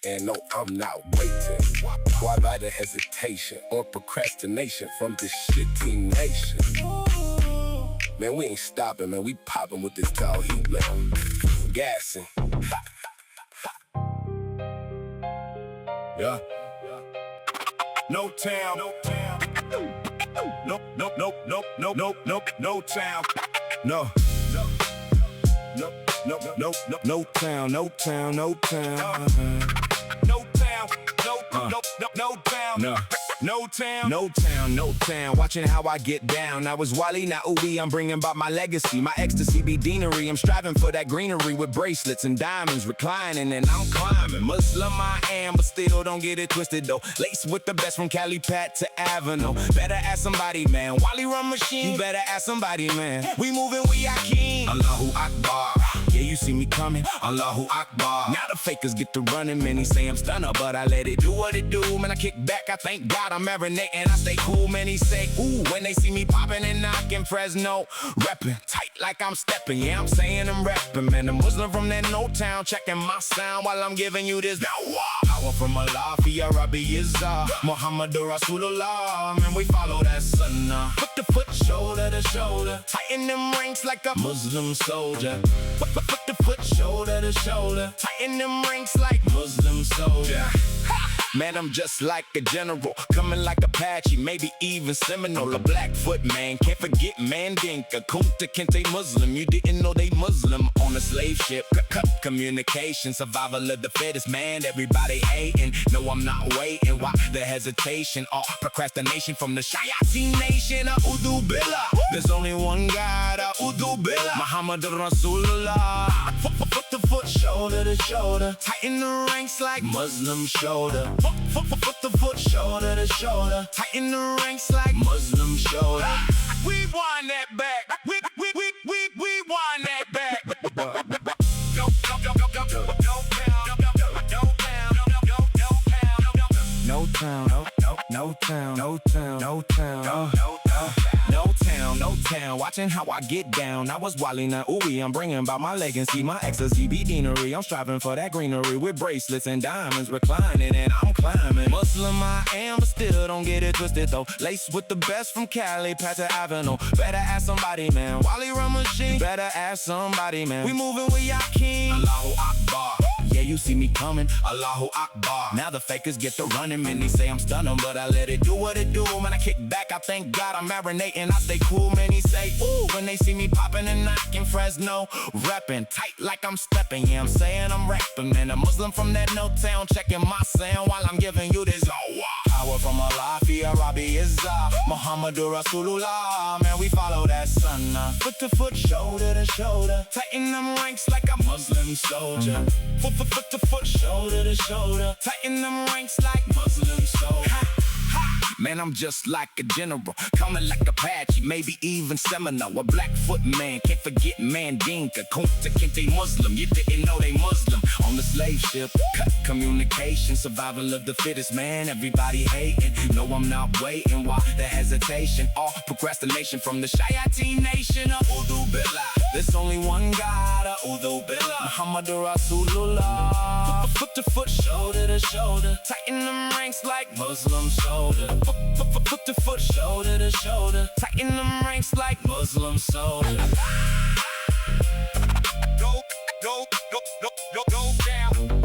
And no, I'm not waiting. Why by the hesitation or procrastination from this shitty nation? Man, we ain't stopping, man. We popping with this Tauheed, man. Gassin. Yeah. No town. No town. No, no, no, no, no, no, no, no town. No. No, no, no, no, no, no town, no town, no town. No town, no town. No. No town, no town, no town. Watching how I get down. I was WALEE, now I'm bringing about my legacy. My ecstasy be deanery. I'm striving for that greenery with bracelets and diamonds reclining, and I'm climbing. Muslim I am, but still don't get it twisted though. Laced with the best from Cali Pat to Avenue. Better ask somebody, man. WALEE run machine. You better ask somebody, man. We moving, we Yaqeen. Allahu Akbar. Yeah, you see me coming. Allahu Akbar. Now the fakers get to running. Many say I'm stunner, but I let it do what it do. Man, I kick back. I thank God I'm marinating, I stay cool. Many say, ooh, when they see me popping and knocking. Fresno, reppin', tight like I'm stepping. Yeah, I'm saying I'm reppin', man. A Muslim from that no town, checking my sound while I'm giving you this power from Allah, fi Arabi is Muhammadur Rasulullah. Man, we follow that sunnah. Foot to foot, shoulder to shoulder, tighten them ranks like a Muslim soldier. Foot to foot, shoulder to shoulder, tighten them ranks like Muslim soldier. Man, I'm just like a general, coming like Apache, maybe even Seminole. A Blackfoot man, can't forget Mandinka, Kunta Kinte Muslim. You didn't know they Muslim on a slave ship. Cut communication, survival of the fittest, man. Everybody hating, no, I'm not waiting. Why the hesitation or procrastination from the Shayateen nation? A'udhu Billah, there's only one God. A'udhu Billah, Muhammadur Rasulullah. Foot to foot, shoulder to shoulder, tighten the ranks like Muslim shoulder. Foot to foot, shoulder to shoulder, tighten the ranks like Muslim shoulder. We wind that back. We wind that back. No town, no town, no town, no town, no town, no town. Watching how I get down. I was WALEE, now I'm bringing about my legacy. My ecstasy be deanery. I'm striving for that greenery with bracelets and diamonds reclining, and I'm climbing. Muslim I am, but still don't get it twisted though. Laced with the best from Cali Pat to Avenue. Better ask somebody, man. WALEE run machine. Better ask somebody, man. We moving with Yaqeen. Allahu Akbar. Yeah, you see me coming, Allahu Akbar. Now the fakers get to running, many say I'm stunning, but I let it do what it do. Man, I kick back, I thank God I'm marinating, I stay cool. Many say, ooh, when they see me popping and knocking. Fresno, reppin', tight like I'm stepping. Yeah, I'm saying I'm rapping, man. A Muslim from that no town, checking my sound while I'm giving you this power from Allah, fi Arabi is Muhammadur Rasulullah. Man, we follow that sunnah. Foot to foot, shoulder to shoulder, tighten them ranks like a Muslim soldier. Foot to foot, shoulder to shoulder, tighten them ranks like Muslim soldier. Man, I'm just like a general, coming like Apache, maybe even Seminole. A Blackfoot man, can't forget Mandinka, Kunta Kinte Muslim. You didn't know they Muslim on the slave ship. Cut communication, survival of the fittest, man. Everybody hating, no, I'm not waiting. Why the hesitation or procrastination from the Shayateen nation? A'udhu Billah, there's only one God. A'udhu Billah, Muhammadur Rasulullah. Foot to foot, shoulder to shoulder, tighten them ranks like Muslim shoulder. Foot to foot, shoulder to shoulder, tighten them ranks like Muslim soldier. Go down.